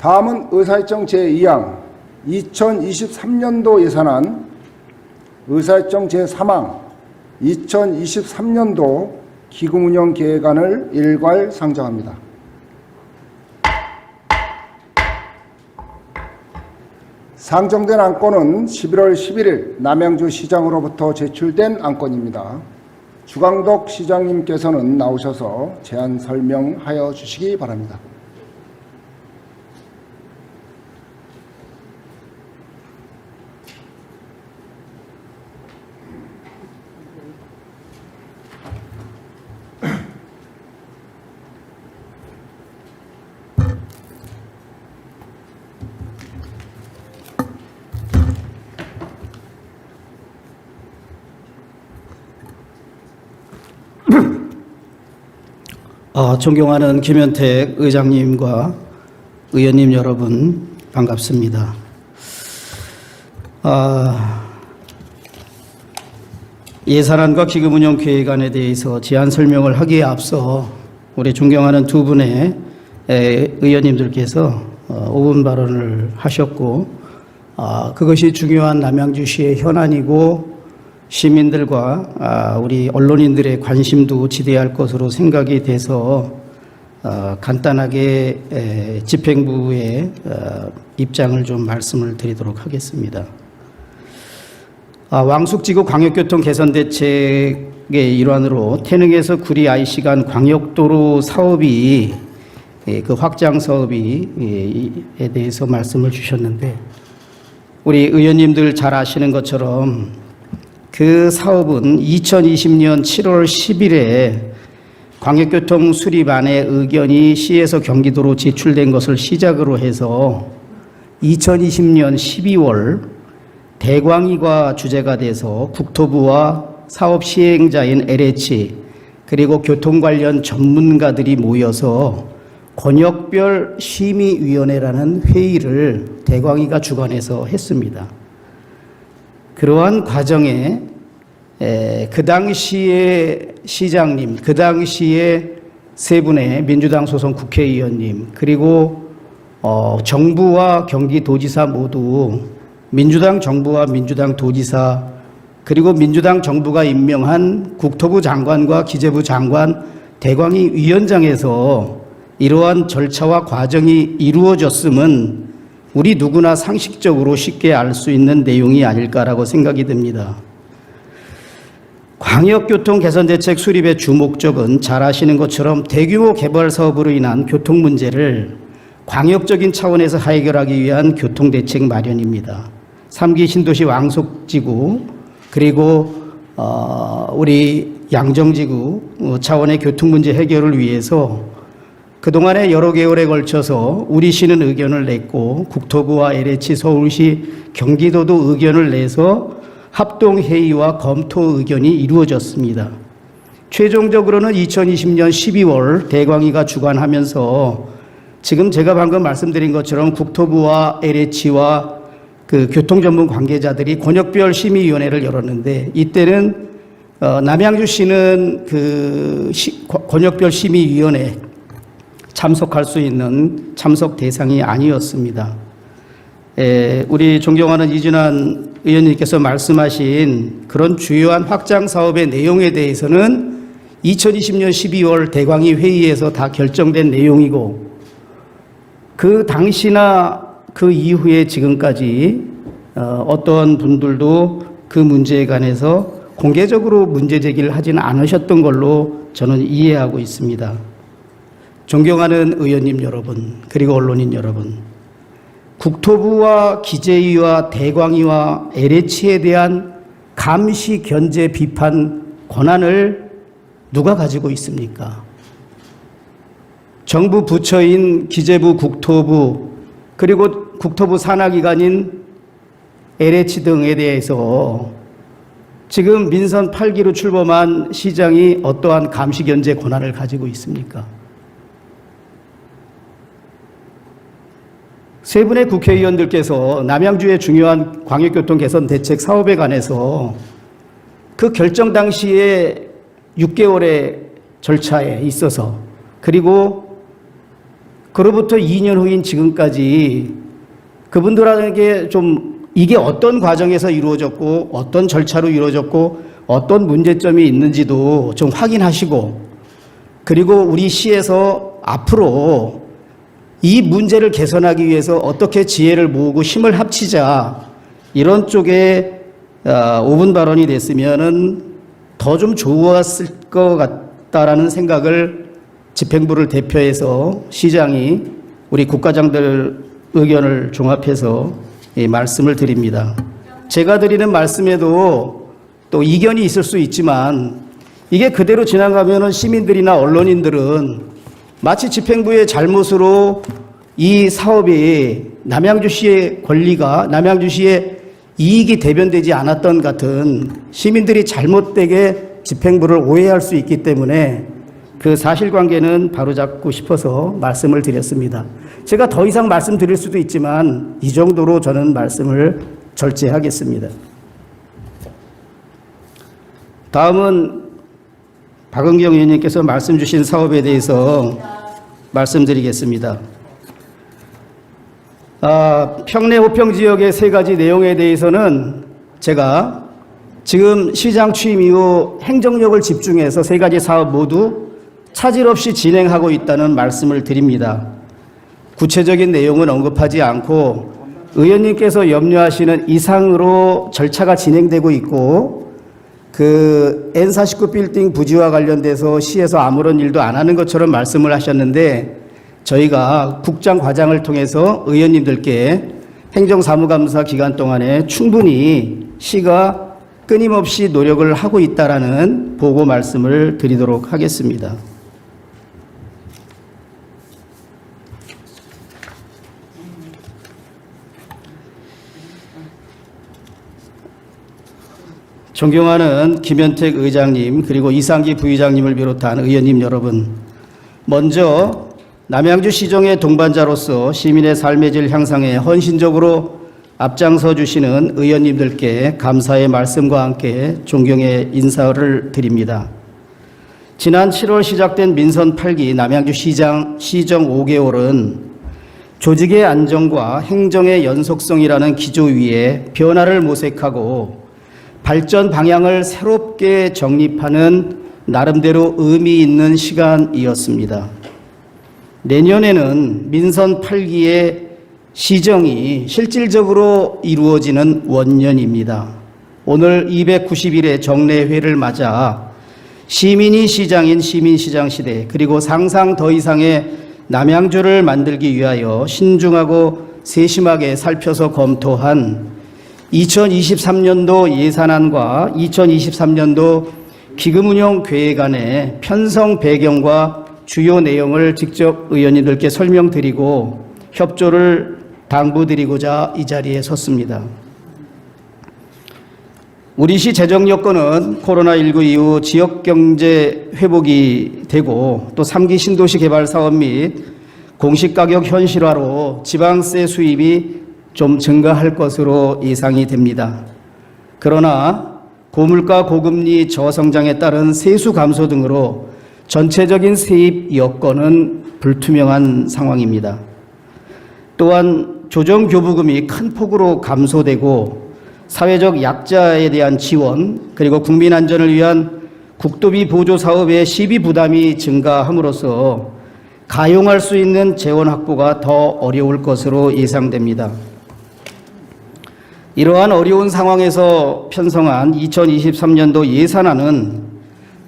다음은 의사일정 제2항 2023년도 예산안, 의사일정 제3항 2023년도 기금운영계획안을 일괄 상정합니다. 상정된 안건은 11월 11일 남양주 시장으로부터 제출된 안건입니다. 주광덕 시장님께서는 나오셔서 제안 설명하여 주시기 바랍니다. 존경하는 김현택 의장님과 의원님 여러분 반갑습니다. 예산안과 기금운영계획안에 대해서 제안 설명을 하기에 앞서 우리 존경하는 두 분의 의원님들께서 5분 발언을 하셨고, 그것이 중요한 남양주시의 현안이고 시민들과 우리 언론인들의 관심도 지대할 것으로 생각이 돼서 간단하게 집행부의 입장을 좀 말씀을 드리도록 하겠습니다. 왕숙지구 광역교통 개선 대책의 일환으로 태릉에서 구리 IC간 광역도로 사업이 그 확장 사업이에 대해서 말씀을 주셨는데, 우리 의원님들 잘 아시는 것처럼 그 사업은 2020년 7월 10일에 광역교통 수립안의 의견이 시에서 경기도로 제출된 것을 시작으로 해서 2020년 12월 대광위가 주제가 돼서 국토부와 사업 시행자인 LH 그리고 교통 관련 전문가들이 모여서 권역별 심의위원회라는 회의를 대광위가 주관해서 했습니다. 그러한 과정에 그 당시에 시장님, 그 당시에 세 분의 민주당 소속 국회의원님, 그리고 정부와 경기도지사 모두 민주당 정부와 민주당 도지사, 그리고 민주당 정부가 임명한 국토부 장관과 기재부 장관, 대광위 위원장에서 이러한 절차와 과정이 이루어졌음은 우리 누구나 상식적으로 쉽게 알 수 있는 내용이 아닐까라고 생각이 듭니다. 광역교통 개선대책 수립의 주목적은 잘 아시는 것처럼 대규모 개발 사업으로 인한 교통 문제를 광역적인 차원에서 해결하기 위한 교통대책 마련입니다. 3기 신도시 왕숙지구 그리고 우리 양정지구 차원의 교통 문제 해결을 위해서 그동안에 여러 개월에 걸쳐서 우리 시는 의견을 냈고 국토부와 LH, 서울시, 경기도도 의견을 내서 합동회의와 검토 의견이 이루어졌습니다. 최종적으로는 2020년 12월 대광위가 주관하면서 지금 제가 방금 말씀드린 것처럼 국토부와 LH와 그 교통전문 관계자들이 권역별 심의위원회를 열었는데, 이때는 남양주시는 그 권역별 심의위원회 참석할 수 있는 참석 대상이 아니었습니다. 우리 존경하는 이준환 의원님께서 말씀하신 그런 주요한 확장 사업의 내용에 대해서는 2020년 12월 대광위 회의에서 다 결정된 내용이고, 그 당시나 그 이후에 지금까지 어떤 분들도 그 문제에 관해서 공개적으로 문제 제기를 하지는 않으셨던 걸로 저는 이해하고 있습니다. 존경하는 의원님 여러분, 그리고 언론인 여러분, 국토부와 기재위와 대광위와 LH에 대한 감시, 견제, 비판 권한을 누가 가지고 있습니까? 정부 부처인 기재부, 국토부, 그리고 국토부 산하기관인 LH 등에 대해서 지금 민선 8기로 출범한 시장이 어떠한 감시, 견제 권한을 가지고 있습니까? 세 분의 국회의원들께서 남양주의 중요한 광역교통 개선 대책 사업에 관해서 그 결정 당시에 6개월의 절차에 있어서, 그리고 그로부터 2년 후인 지금까지 그분들에게 좀 이게 어떤 과정에서 이루어졌고 어떤 절차로 이루어졌고 어떤 문제점이 있는지도 좀 확인하시고, 그리고 우리 시에서 앞으로 이 문제를 개선하기 위해서 어떻게 지혜를 모으고 힘을 합치자, 이런 쪽에 5분 발언이 됐으면은 더 좀 좋았을 것 같다라는 생각을 집행부를 대표해서 시장이 우리 국가장들 의견을 종합해서 말씀을 드립니다. 제가 드리는 말씀에도 또 이견이 있을 수 있지만 이게 그대로 지나가면은 시민들이나 언론인들은 마치 집행부의 잘못으로 이 사업이 남양주시의 권리가, 남양주시의 이익이 대변되지 않았던 같은, 시민들이 잘못되게 집행부를 오해할 수 있기 때문에 그 사실관계는 바로잡고 싶어서 말씀을 드렸습니다. 제가 더 이상 말씀드릴 수도 있지만 이 정도로 저는 말씀을 절제하겠습니다. 다음은 박은경 의원님께서 말씀 주신 사업에 대해서 말씀드리겠습니다. 평내 호평 지역의 3가지 내용에 대해서는 제가 지금 시장 취임 이후 행정력을 집중해서 3가지 사업 모두 차질 없이 진행하고 있다는 말씀을 드립니다. 구체적인 내용은 언급하지 않고 의원님께서 염려하시는 이상으로 절차가 진행되고 있고, 그 N49 빌딩 부지와 관련돼서 시에서 아무런 일도 안 하는 것처럼 말씀을 하셨는데, 저희가 국장 과장을 통해서 의원님들께 행정사무감사 기간 동안에 충분히 시가 끊임없이 노력을 하고 있다라는 보고 말씀을 드리도록 하겠습니다. 존경하는 김현택 의장님, 그리고 이상기 부의장님을 비롯한 의원님 여러분, 먼저 남양주시정의 동반자로서 시민의 삶의 질 향상에 헌신적으로 앞장서 주시는 의원님들께 감사의 말씀과 함께 존경의 인사를 드립니다. 지난 7월 시작된 민선 8기 남양주시정 5개월은 조직의 안정과 행정의 연속성이라는 기조 위에 변화를 모색하고 발전 방향을 새롭게 정립하는 나름대로 의미 있는 시간이었습니다. 내년에는 민선 8기의 시정이 실질적으로 이루어지는 원년입니다. 오늘 290일의 정례회를 맞아 시민이 시장인 시민시장 시대, 그리고 상상 더 이상의 남양주를 만들기 위하여 신중하고 세심하게 살펴서 검토한 2023년도 예산안과 2023년도 기금운용 계획안의 편성 배경과 주요 내용을 직접 의원님들께 설명드리고 협조를 당부드리고자 이 자리에 섰습니다. 우리 시 재정 여건은 코로나19 이후 지역경제 회복이 되고 또 3기 신도시 개발 사업 및 공시가격 현실화로 지방세 수입이 좀 증가할 것으로 예상이 됩니다. 그러나 고물가 고금리 저성장에 따른 세수 감소 등으로 전체적인 세입 여건은 불투명한 상황입니다. 또한 조정교부금이 큰 폭으로 감소되고 사회적 약자에 대한 지원, 그리고 국민 안전을 위한 국도비 보조 사업의 시비 부담이 증가함으로써 가용할 수 있는 재원 확보가 더 어려울 것으로 예상됩니다. 이러한 어려운 상황에서 편성한 2023년도 예산안은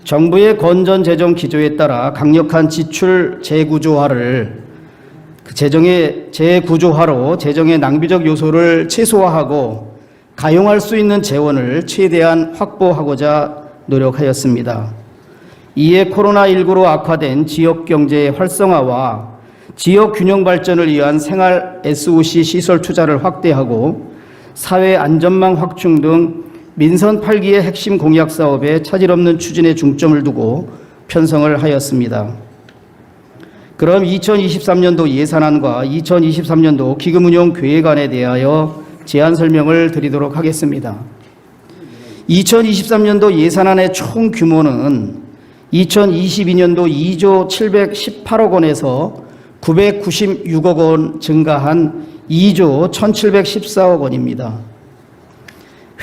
정부의 건전 재정 기조에 따라 강력한 지출 재구조화를 재구조화로 재정의 낭비적 요소를 최소화하고 가용할 수 있는 재원을 최대한 확보하고자 노력하였습니다. 이에 코로나19로 악화된 지역 경제의 활성화와 지역 균형 발전을 위한 생활 SOC 시설 투자를 확대하고 사회 안전망 확충 등 민선 8기의 핵심 공약 사업에 차질 없는 추진에 중점을 두고 편성을 하였습니다. 그럼 2023년도 예산안과 2023년도 기금운용 계획안에 대하여 제안 설명을 드리도록 하겠습니다. 2023년도 예산안의 총 규모는 2022년도 2조 718억 원에서 996억 원 증가한 2조 1714억 원입니다.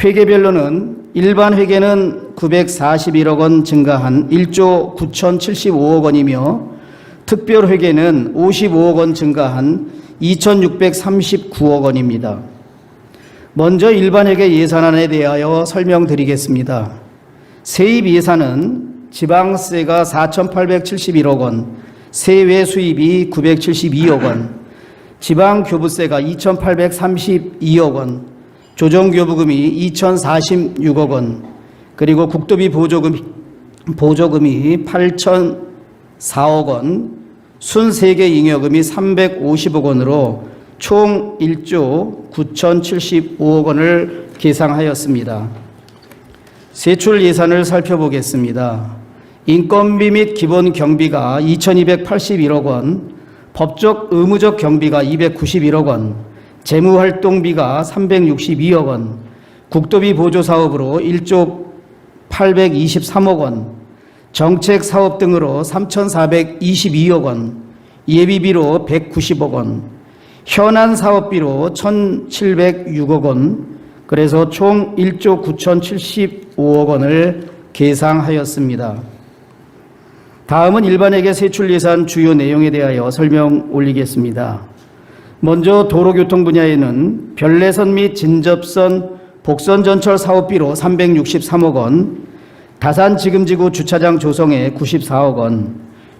회계별로는 일반 회계는 941억 원 증가한 1조 9075억 원이며 특별 회계는 55억 원 증가한 2639억 원입니다. 먼저 일반 회계 예산안에 대하여 설명드리겠습니다. 세입 예산은 지방세가 4,871억 원, 세외 수입이 972억 원, 지방교부세가 2,832억 원, 조정교부금이 2,046억 원, 그리고 국도비 보조금이 8,004억 원, 순세계 잉여금이 350억 원으로 총 1조 9,075억 원을 계상하였습니다. 세출 예산을 살펴보겠습니다. 인건비 및 기본 경비가 2,281억 원, 법적 의무적 경비가 291억 원, 재무활동비가 362억 원, 국도비 보조사업으로 1조 823억 원, 정책사업 등으로 3,422억 원, 예비비로 190억 원, 현안사업비로 1,706억 원, 그래서 총 1조 9,075억 원을 계상하였습니다. 다음은 일반회계 세출 예산 주요 내용에 대하여 설명 올리겠습니다. 먼저 도로교통 분야에는 별내선 및 진접선 복선 전철 사업비로 363억 원, 다산지금지구 주차장 조성에 94억 원,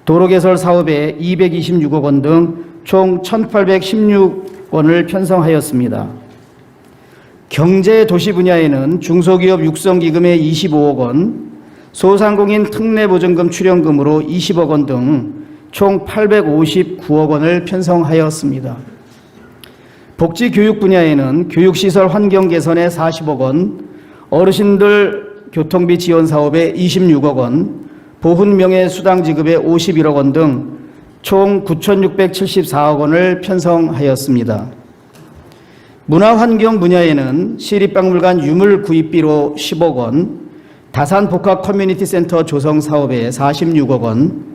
도로개설 사업에 226억 원 등 총 1,816원을 편성하였습니다. 경제도시 분야에는 중소기업 육성기금에 25억 원, 소상공인 특례보증금 출연금으로 20억 원 등 총 859억 원을 편성하였습니다. 복지교육 분야에는 교육시설 환경 개선에 40억 원, 어르신들 교통비 지원 사업에 26억 원, 보훈명예수당 지급에 51억 원 등 총 9,674억 원을 편성하였습니다. 문화환경 분야에는 시립박물관 유물 구입비로 10억 원, 다산복합 커뮤니티센터 조성 사업에 46억 원,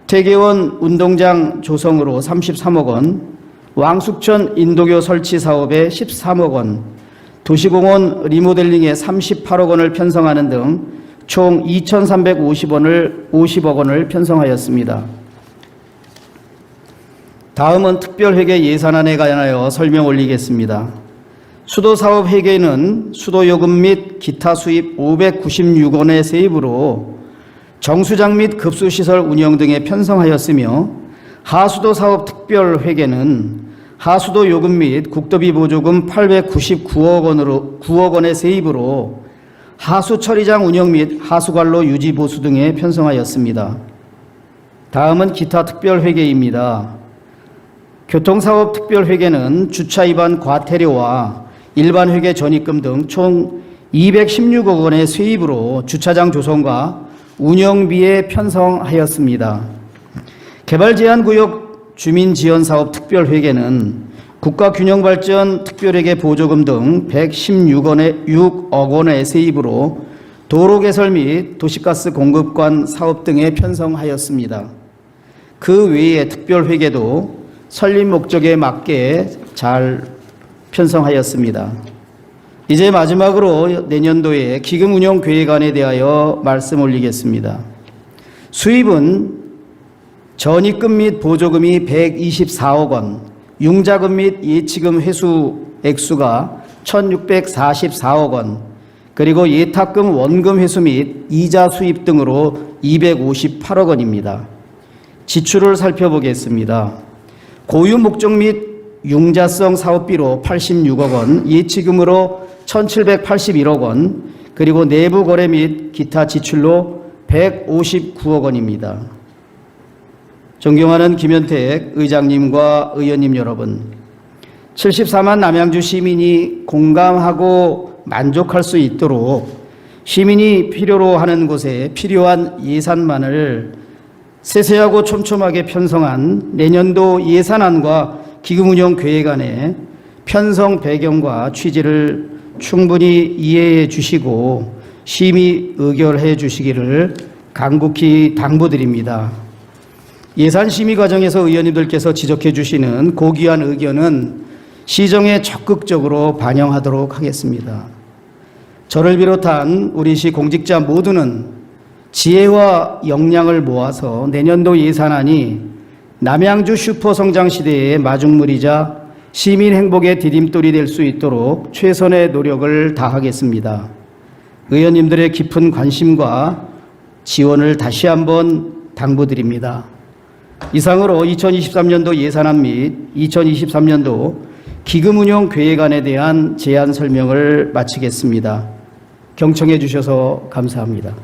태계원 운동장 조성으로 33억 원, 왕숙천 인도교 설치 사업에 13억 원, 도시공원 리모델링에 38억 원을 편성하는 등 총 2,350억 원을 편성하였습니다. 다음은 특별회계 예산안에 관하여 설명 올리겠습니다. 수도사업 회계는 수도요금 및 기타 수입 596원의 세입으로 정수장 및 급수시설 운영 등에 편성하였으며, 하수도사업 특별회계는 하수도 요금 및 국도비 보조금 899억 원의 세입으로 하수처리장 운영 및 하수관로 유지 보수 등에 편성하였습니다. 다음은 기타 특별회계입니다. 교통사업 특별회계는 주차 위반 과태료와 일반 회계 전입금 등 총 216억 원의 세입으로 주차장 조성과 운영비에 편성하였습니다. 개발제한구역 주민지원사업 특별회계는 국가균형발전 특별회계 보조금 등 116억 원의 세입으로 도로개설 및 도시가스 공급관 사업 등에 편성하였습니다. 그 외의 특별회계도 설립 목적에 맞게 잘 편성하였습니다. 이제 마지막으로 내년도의 기금운용계획안에 대하여 말씀 올리겠습니다. 수입은 전입금 및 보조금이 124억 원, 융자금 및 예치금 회수 액수가 1,644억 원, 그리고 예탁금 원금 회수 및 이자 수입 등으로 258억 원입니다. 지출을 살펴보겠습니다. 고유 목적 및 융자성 사업비로 86억 원, 예치금으로 1,781억 원, 그리고 내부 거래 및 기타 지출로 159억 원입니다. 존경하는 김현택 의장님과 의원님 여러분, 74만 남양주 시민이 공감하고 만족할 수 있도록 시민이 필요로 하는 곳에 필요한 예산만을 세세하고 촘촘하게 편성한 내년도 예산안과 기금운용계획안의 편성 배경과 취지를 충분히 이해해 주시고 심의 의결해 주시기를 간곡히 당부드립니다. 예산 심의 과정에서 의원님들께서 지적해 주시는 고귀한 의견은 시정에 적극적으로 반영하도록 하겠습니다. 저를 비롯한 우리 시 공직자 모두는 지혜와 역량을 모아서 내년도 예산안이 남양주 슈퍼성장 시대의 마중물이자 시민 행복의 디딤돌이 될 수 있도록 최선의 노력을 다하겠습니다. 의원님들의 깊은 관심과 지원을 다시 한번 당부드립니다. 이상으로 2023년도 예산안 및 2023년도 기금운용 계획안에 대한 제안 설명을 마치겠습니다. 경청해 주셔서 감사합니다.